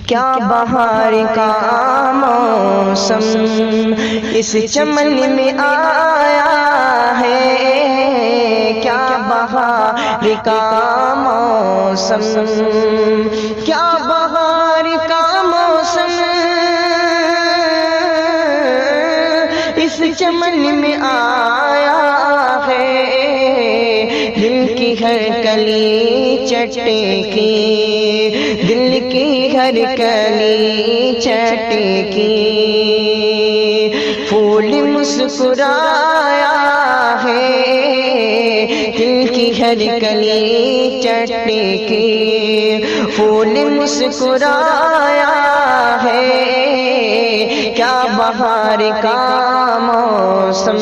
کیا بہار کا موسم اس چمن میں آیا ہے، کیا بہار کا موسم، کیا بہار کا موسم اس چمن میں آیا ہے، دل کی ہر کلی چٹے کی، دل کی ہر کلی چٹے کی، پھول مسکرایا ہے، دل کی ہر کلی چٹے کی، پھول مسکرایا ہے، کیا بہار کا موسم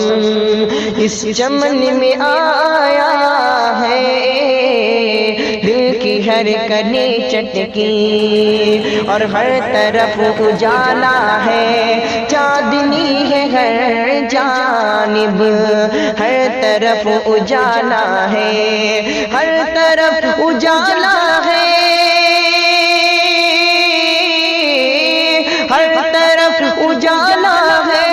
اس چمن میں آیا ہے، دل کی ہر کلی چٹکی اور ہر طرف اجالا ہے، چاندنی ہے ہر جانب، ہر طرف اجالا ہے، ہر طرف اجالا ہے، ہر طرف اجالا ہے،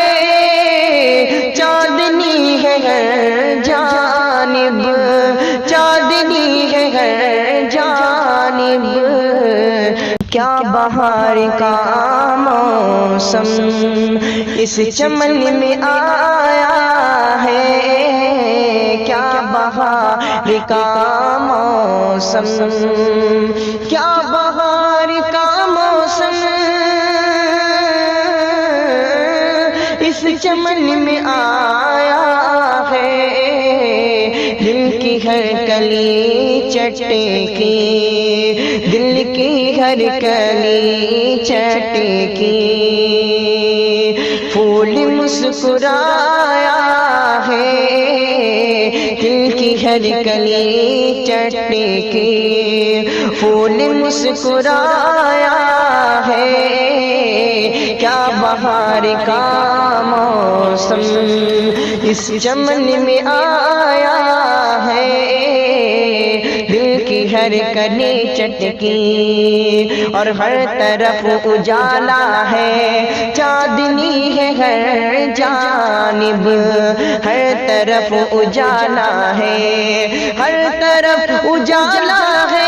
چاندنی ہے ہر جانب، چاندنی ہے ہر جانب، کیا بہار کا موسم اس چمن میں آیا ہے، کیا بہار کا موسم، کیا بہار کا موسم اس چمن میں آیا ہے، دل کی ہر کلی چٹے کی، دل کی ہر کلی چٹے کی، پھول مسکرایا ہے، دل کی ہر کلی چٹے کی، پھول مسکرایا ہے، کیا بہار کا موسم اس چمن میں آیا ہے، دل کی ہر کلی چٹکی اور ہر طرف اجالا ہے، چاندنی ہے ہر جانب، ہر طرف اجالا ہے، ہر طرف اجالا ہے،